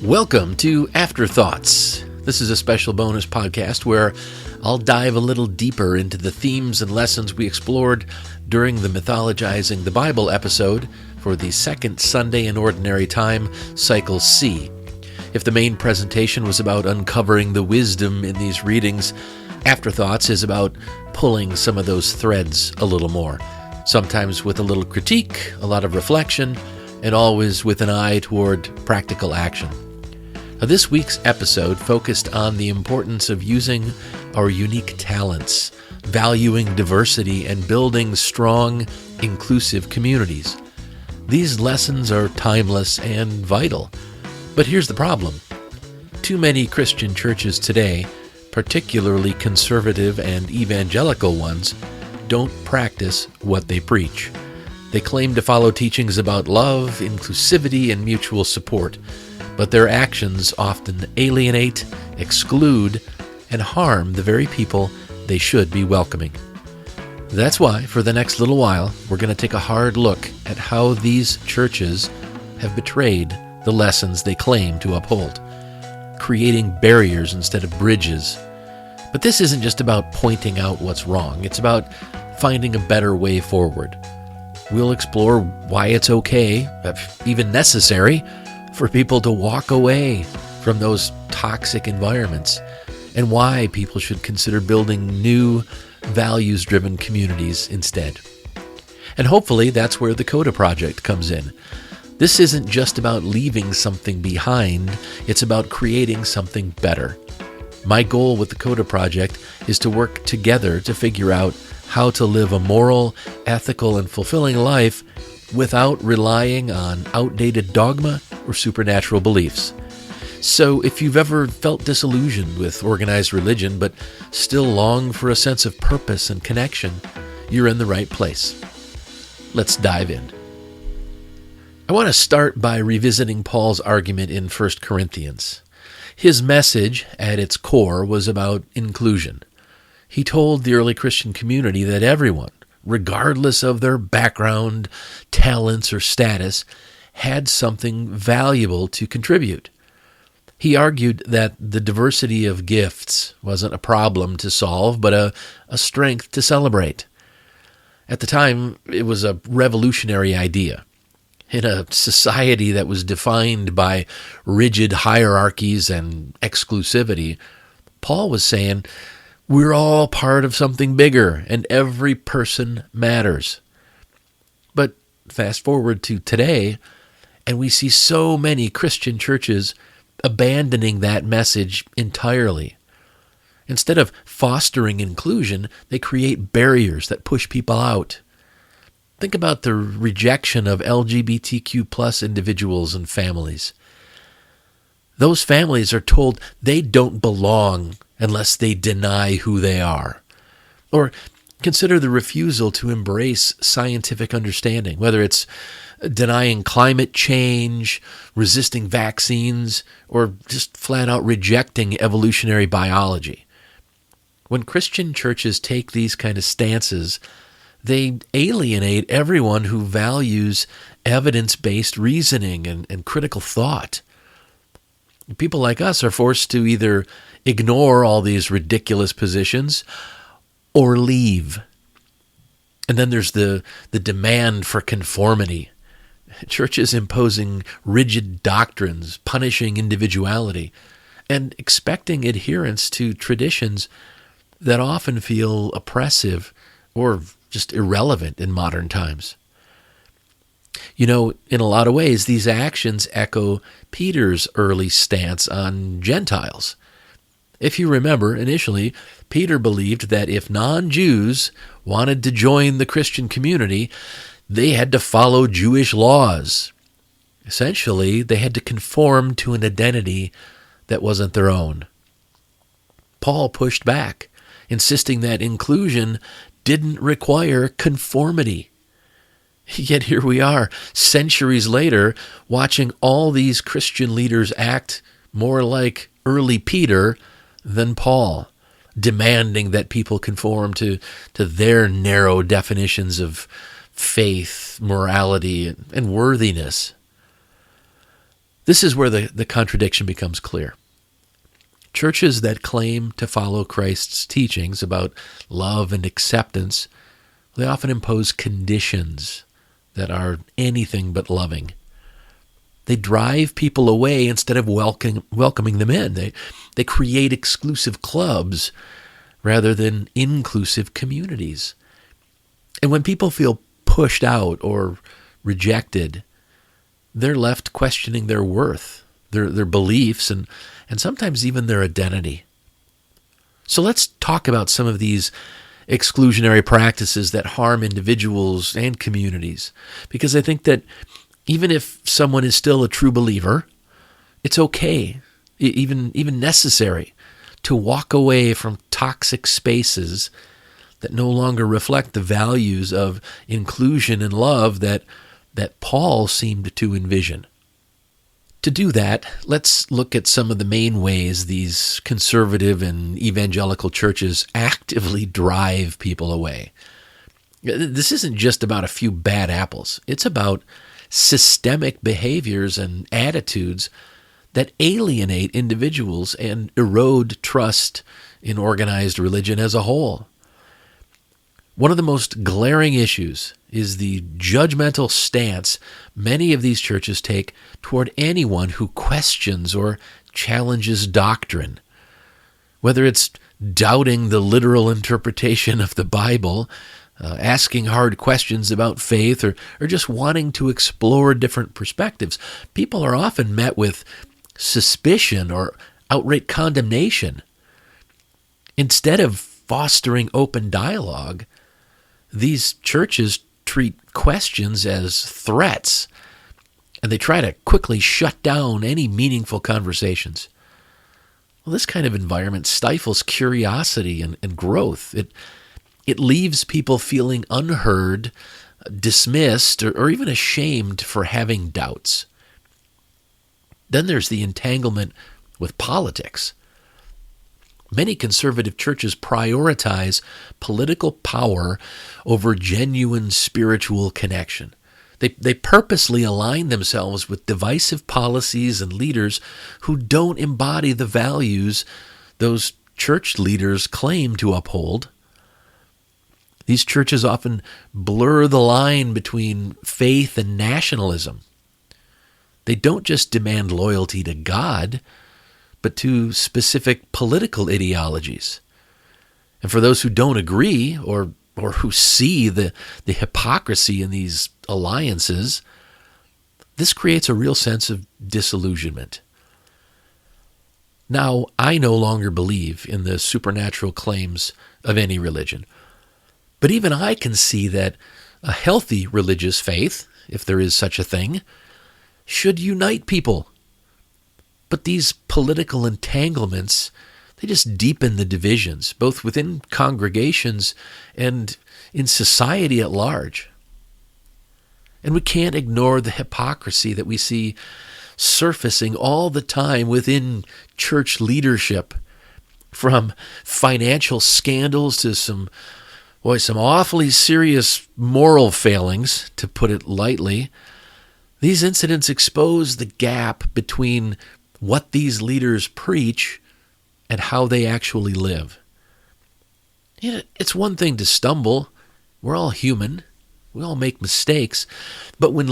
Welcome to Afterthoughts. This is a special bonus podcast where I'll dive a little deeper into the themes and lessons we explored during the Mythologizing the Bible episode for the second Sunday in Ordinary Time, Cycle C. If the main presentation was about uncovering the wisdom in these readings, Afterthoughts is about pulling some of those threads a little more, sometimes with a little critique, a lot of reflection, and always with an eye toward practical action. Now, this week's episode focused on the importance of using our unique talents, valuing diversity, and building strong, inclusive communities. These lessons are timeless and vital. But here's the problem. Too many Christian churches today, particularly conservative and evangelical ones, don't practice what they preach. They claim to follow teachings about love, inclusivity, and mutual support, but their actions often alienate, exclude, and harm the very people they should be welcoming. That's why, for the next little while, we're going to take a hard look at how these churches have betrayed the lessons they claim to uphold, creating barriers instead of bridges. But this isn't just about pointing out what's wrong. It's about finding a better way forward. We'll explore why it's okay, if even necessary, for people to walk away from those toxic environments, and why people should consider building new, values-driven communities instead. And hopefully that's where the Coda Project comes in. This isn't just about leaving something behind, it's about creating something better. My goal with the Coda Project is to work together to figure out how to live a moral, ethical, and fulfilling life without relying on outdated dogma or supernatural beliefs. So if you've ever felt disillusioned with organized religion but still long for a sense of purpose and connection, you're in the right place. Let's dive in. I want to start by revisiting Paul's argument in 1 Corinthians. His message, at its core, was about inclusion. He told the early Christian community that everyone, regardless of their background, talents, or status, had something valuable to contribute. He argued that the diversity of gifts wasn't a problem to solve, but a strength to celebrate. At the time, it was a revolutionary idea. In a society that was defined by rigid hierarchies and exclusivity, Paul was saying, we're all part of something bigger, and every person matters. But fast forward to today, and we see so many Christian churches abandoning that message entirely. Instead of fostering inclusion, they create barriers that push people out. Think about the rejection of LGBTQ+ individuals and families. Those families are told they don't belong unless they deny who they are. Or consider the refusal to embrace scientific understanding, whether it's denying climate change, resisting vaccines, or just flat out rejecting evolutionary biology. When Christian churches take these kind of stances, they alienate everyone who values evidence-based reasoning and critical thought. People like us are forced to either ignore all these ridiculous positions or leave. And then there's the demand for conformity. Churches imposing rigid doctrines, punishing individuality, and expecting adherence to traditions that often feel oppressive or just irrelevant in modern times. You know, in a lot of ways, these actions echo Peter's early stance on Gentiles. If you remember, initially, Peter believed that if non-Jews wanted to join the Christian community, they had to follow Jewish laws. Essentially, they had to conform to an identity that wasn't their own. Paul pushed back, insisting that inclusion didn't require conformity. Yet here we are, centuries later, watching all these Christian leaders act more like early Peter than Paul, demanding that people conform to their narrow definitions of faith, morality, and worthiness. This is where the contradiction becomes clear. Churches that claim to follow Christ's teachings about love and acceptance, they often impose conditions that are anything but loving. They drive people away instead of welcoming them in. They create exclusive clubs rather than inclusive communities. And when people feel pushed out or rejected, they're left questioning their worth, their beliefs, and sometimes even their identity. So let's talk about some of these exclusionary practices that harm individuals and communities, because I think that even if someone is still a true believer, it's okay, even necessary, to walk away from toxic spaces that no longer reflect the values of inclusion and love that Paul seemed to envision. To do that, let's look at some of the main ways these conservative and evangelical churches actively drive people away. This isn't just about a few bad apples. It's about systemic behaviors and attitudes that alienate individuals and erode trust in organized religion as a whole. One of the most glaring issues is the judgmental stance many of these churches take toward anyone who questions or challenges doctrine. Whether it's doubting the literal interpretation of the Bible, asking hard questions about faith, or just wanting to explore different perspectives, people are often met with suspicion or outright condemnation. Instead of fostering open dialogue, these churches treat questions as threats, and they try to quickly shut down any meaningful conversations. Well, this kind of environment stifles curiosity and growth. It leaves people feeling unheard, dismissed, or even ashamed for having doubts. Then there's the entanglement with politics. Many conservative churches prioritize political power over genuine spiritual connection. They purposely align themselves with divisive policies and leaders who don't embody the values those church leaders claim to uphold. These churches often blur the line between faith and nationalism. They don't just demand loyalty to God, but to specific political ideologies. And for those who don't agree or who see the hypocrisy in these alliances, this creates a real sense of disillusionment. Now, I no longer believe in the supernatural claims of any religion, but even I can see that a healthy religious faith, if there is such a thing, should unite people. But these political entanglements, they just deepen the divisions, both within congregations and in society at large. And we can't ignore the hypocrisy that we see surfacing all the time within church leadership, from financial scandals to some awfully serious moral failings, to put it lightly. These incidents expose the gap between what these leaders preach and how they actually live. It's one thing to stumble. We're all human. We all make mistakes. But when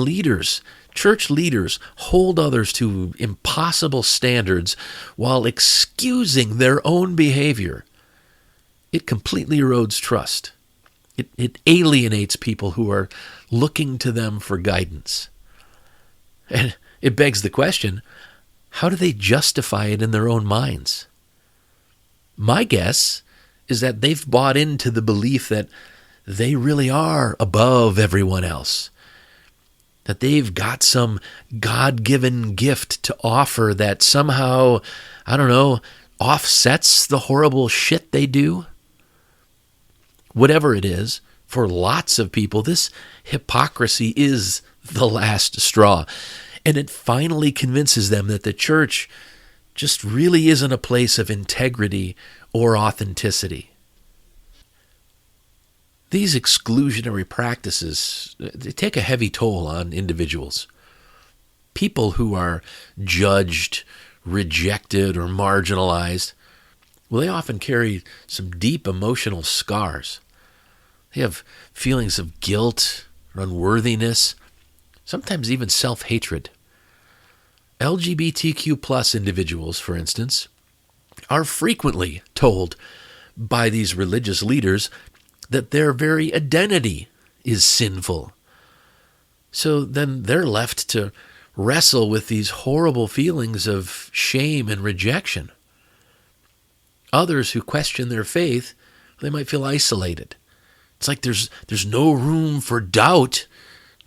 church leaders, hold others to impossible standards while excusing their own behavior, it completely erodes trust. It alienates people who are looking to them for guidance. And it begs the question, how do they justify it in their own minds? My guess is that they've bought into the belief that they really are above everyone else, that they've got some God-given gift to offer that somehow, offsets the horrible shit they do. Whatever it is, for lots of people, this hypocrisy is the last straw. And it finally convinces them that the church just really isn't a place of integrity or authenticity. These exclusionary practices, they take a heavy toll on individuals. People who are judged, rejected, or marginalized, well, they often carry some deep emotional scars. They have feelings of guilt, or unworthiness, sometimes even self-hatred. LGBTQ plus individuals, for instance, are frequently told by these religious leaders that their very identity is sinful. So then they're left to wrestle with these horrible feelings of shame and rejection. Others who question their faith, they might feel isolated. It's like there's no room for doubt,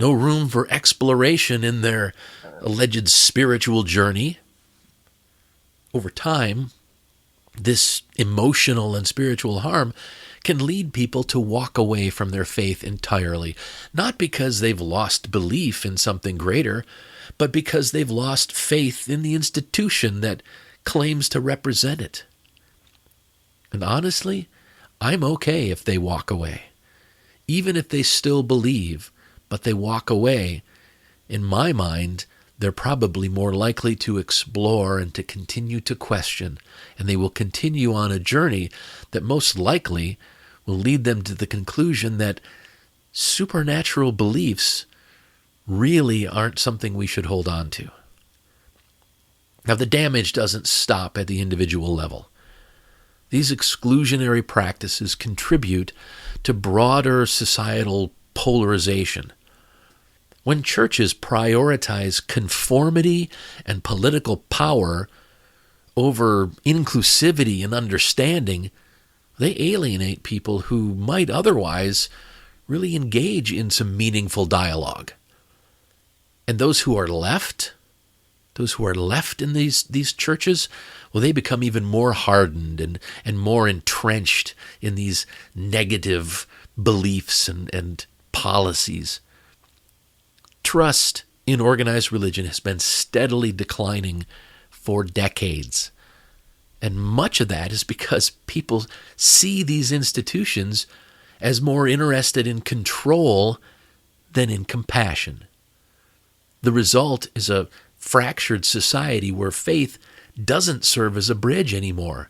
no room for exploration in their alleged spiritual journey. Over time, this emotional and spiritual harm can lead people to walk away from their faith entirely, not because they've lost belief in something greater, but because they've lost faith in the institution that claims to represent it. And honestly, I'm okay if they walk away. Even if they still believe, but they walk away, in my mind, they're probably more likely to explore and to continue to question, and they will continue on a journey that most likely will lead them to the conclusion that supernatural beliefs really aren't something we should hold on to. Now, the damage doesn't stop at the individual level. These exclusionary practices contribute to broader societal polarization. When churches prioritize conformity and political power over inclusivity and understanding, they alienate people who might otherwise really engage in some meaningful dialogue. And those who are left in these churches, well, they become even more hardened and more entrenched in these negative beliefs and policies. Trust in organized religion has been steadily declining for decades. And much of that is because people see these institutions as more interested in control than in compassion. The result is a fractured society where faith doesn't serve as a bridge anymore.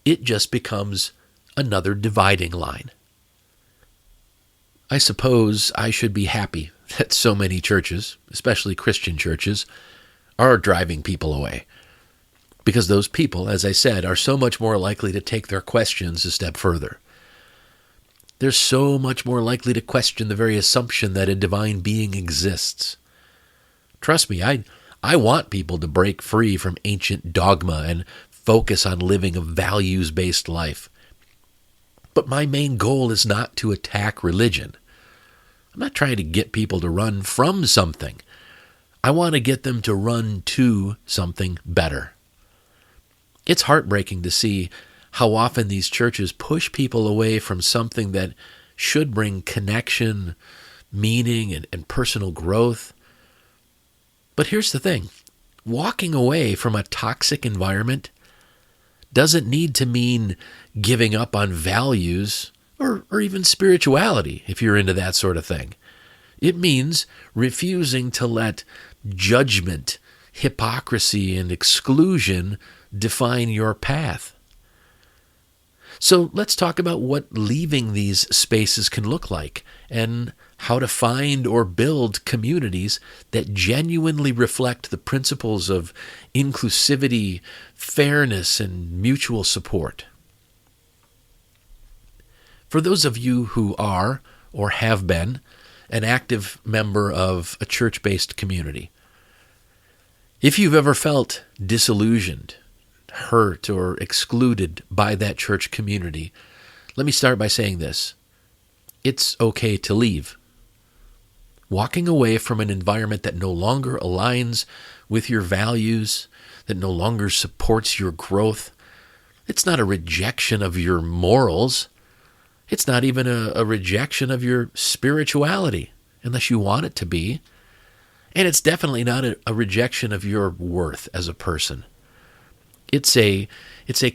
It just becomes another dividing line. I suppose I should be happy that so many churches, especially Christian churches, are driving people away. Because those people, as I said, are so much more likely to take their questions a step further. They're so much more likely to question the very assumption that a divine being exists. Trust me, I want people to break free from ancient dogma and focus on living a values-based life. But my main goal is not to attack religion. I'm not trying to get people to run from something. I want to get them to run to something better. It's heartbreaking to see how often these churches push people away from something that should bring connection, meaning, and personal growth. But here's the thing. Walking away from a toxic environment doesn't need to mean giving up on values or even spirituality, if you're into that sort of thing. It means refusing to let judgment, hypocrisy, and exclusion define your path. So let's talk about what leaving these spaces can look like and how to find or build communities that genuinely reflect the principles of inclusivity, fairness, and mutual support. For those of you who are or have been an active member of a church-based community, if you've ever felt disillusioned, hurt, or excluded by that church community, let me start by saying this. It's okay to leave. Walking away from an environment that no longer aligns with your values, that no longer supports your growth, it's not a rejection of your morals. It's not even a rejection of your spirituality, unless you want it to be. And it's definitely not a rejection of your worth as a person. It's a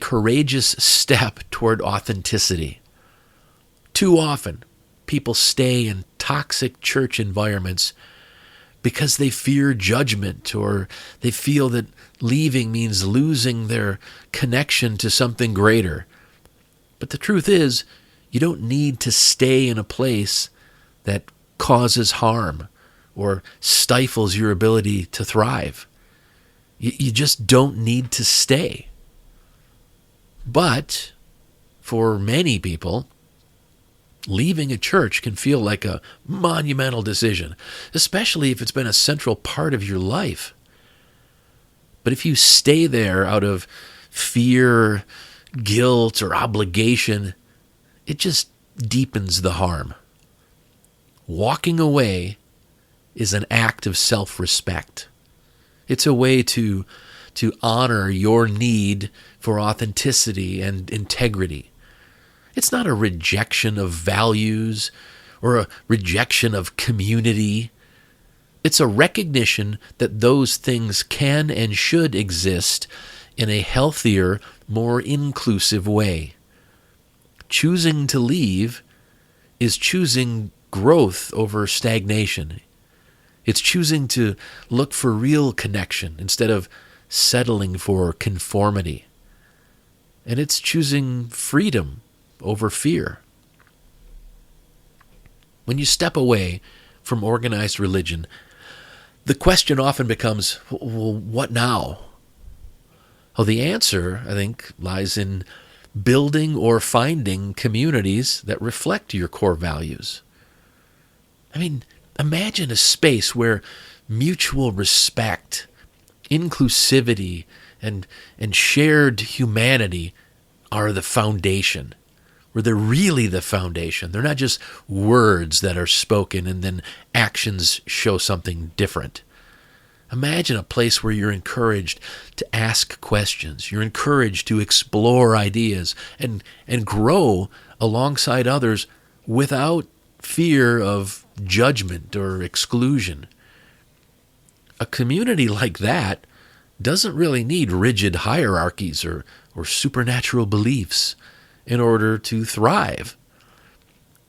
courageous step toward authenticity. Too often, people stay in toxic church environments because they fear judgment, or they feel that leaving means losing their connection to something greater. But the truth is, you don't need to stay in a place that causes harm or stifles your ability to thrive. You just don't need to stay. But for many people, leaving a church can feel like a monumental decision, especially if it's been a central part of your life. But if you stay there out of fear, guilt, or obligation, it just deepens the harm. Walking away is an act of self-respect. It's a way to honor your need for authenticity and integrity. It's not a rejection of values or a rejection of community. It's a recognition that those things can and should exist in a healthier, more inclusive way. Choosing to leave is choosing growth over stagnation. It's choosing to look for real connection instead of settling for conformity. And it's choosing freedom over fear. When you step away from organized religion, the question often becomes, well, what now? Well, the answer, I think, lies in building or finding communities that reflect your core values. I mean, imagine a space where mutual respect, inclusivity, and shared humanity are the foundation, where they're really the foundation. They're not just words that are spoken and then actions show something different. Imagine a place where you're encouraged to ask questions. You're encouraged to explore ideas and grow alongside others without fear of judgment or exclusion. A community like that doesn't really need rigid hierarchies or supernatural beliefs in order to thrive.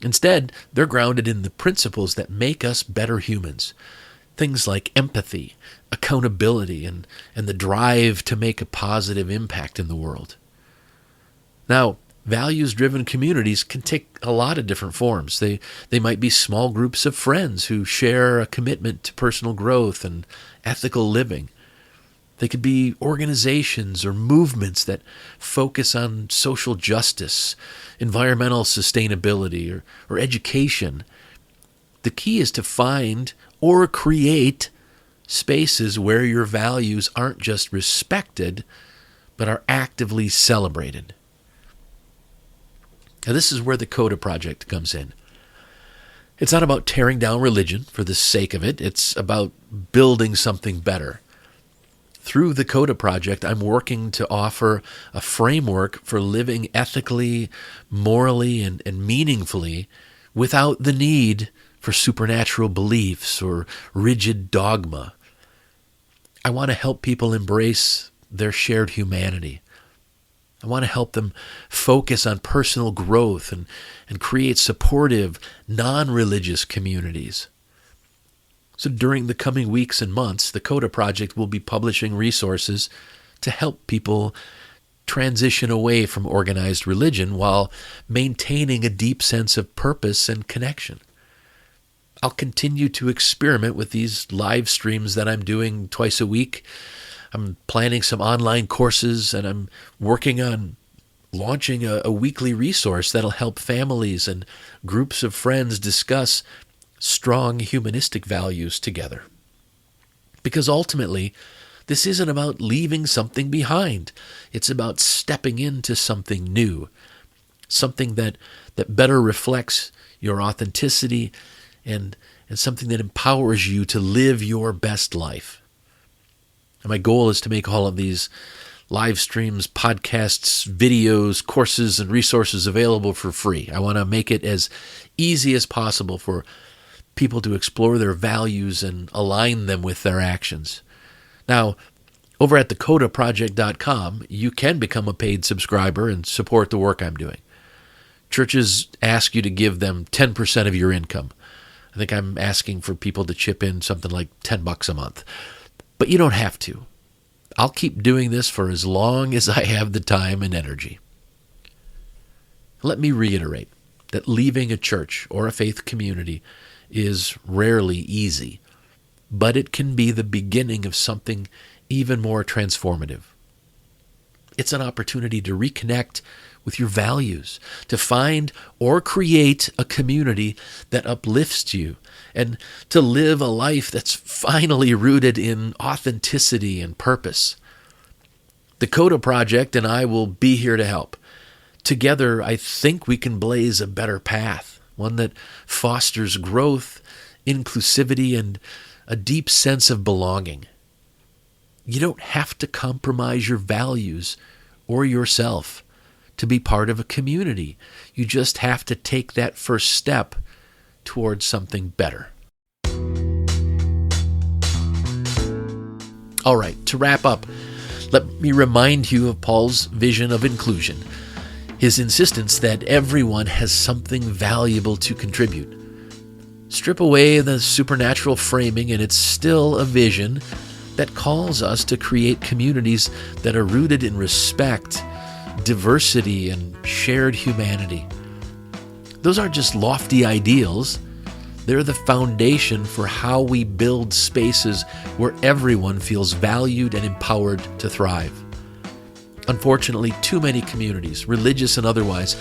Instead, they're grounded in the principles that make us better humans. Things like empathy, accountability, and the drive to make a positive impact in the world. Now, values-driven communities can take a lot of different forms. They might be small groups of friends who share a commitment to personal growth and ethical living. They could be organizations or movements that focus on social justice, environmental sustainability, or education. The key is to find or create spaces where your values aren't just respected, but are actively celebrated. Now, this is where the Coda Project comes in. It's not about tearing down religion for the sake of it. It's about building something better. Through the Coda Project, I'm working to offer a framework for living ethically, morally, and meaningfully without the need for supernatural beliefs or rigid dogma. I want to help people embrace their shared humanity. I want to help them focus on personal growth and create supportive, non-religious communities. So during the coming weeks and months, the Coda Project will be publishing resources to help people transition away from organized religion while maintaining a deep sense of purpose and connection. I'll continue to experiment with these live streams that I'm doing twice a week. I'm planning some online courses, and I'm working on launching a weekly resource that'll help families and groups of friends discuss strong humanistic values together. Because ultimately, this isn't about leaving something behind. It's about stepping into something new, something that better reflects your authenticity and something that empowers you to live your best life. And my goal is to make all of these live streams, podcasts, videos, courses, and resources available for free. I want to make it as easy as possible for people to explore their values and align them with their actions. Now, over at thecodaproject.com, you can become a paid subscriber and support the work I'm doing. Churches ask you to give them 10% of your income. I think I'm asking for people to chip in something like $10 a month. But you don't have to. I'll keep doing this for as long as I have the time and energy. Let me reiterate that leaving a church or a faith community is rarely easy, but it can be the beginning of something even more transformative. It's an opportunity to reconnect with your values, to find or create a community that uplifts you, and to live a life that's finally rooted in authenticity and purpose. The Coda Project and I will be here to help. Together, I think we can blaze a better path, one that fosters growth, inclusivity, and a deep sense of belonging. You don't have to compromise your values or yourself to be part of a community. You just have to take that first step towards something better. All right, to wrap up, let me remind you of Paul's vision of inclusion, his insistence that everyone has something valuable to contribute. Strip away the supernatural framing, and it's still a vision that calls us to create communities that are rooted in respect, diversity, and shared humanity. Those aren't just lofty ideals. They're the foundation for how we build spaces where everyone feels valued and empowered to thrive. Unfortunately, too many communities, religious and otherwise,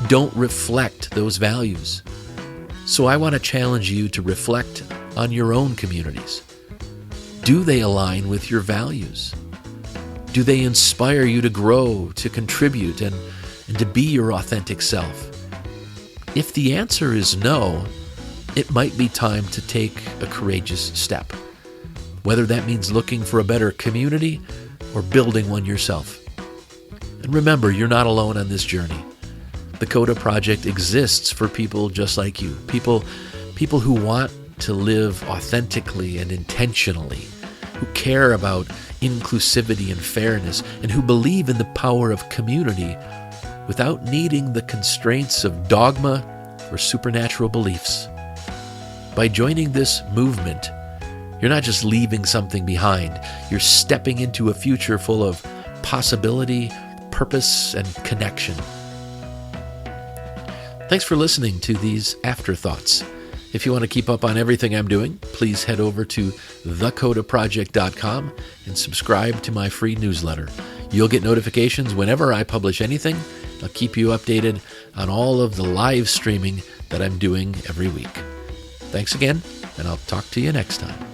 don't reflect those values. So I want to challenge you to reflect on your own communities. Do they align with your values? Do they inspire you to grow, to contribute, and to be your authentic self? If the answer is no, it might be time to take a courageous step, whether that means looking for a better community or building one yourself. And remember, you're not alone on this journey. The Coda Project exists for people just like you, people who want to live authentically and intentionally, who care about inclusivity and fairness, and who believe in the power of community without needing the constraints of dogma or supernatural beliefs. By joining this movement, you're not just leaving something behind, you're stepping into a future full of possibility, purpose, and connection. Thanks for listening to these Afterthoughts. If you want to keep up on everything I'm doing, please head over to thecodaproject.com and subscribe to my free newsletter. You'll get notifications whenever I publish anything. I'll keep you updated on all of the live streaming that I'm doing every week. Thanks again, and I'll talk to you next time.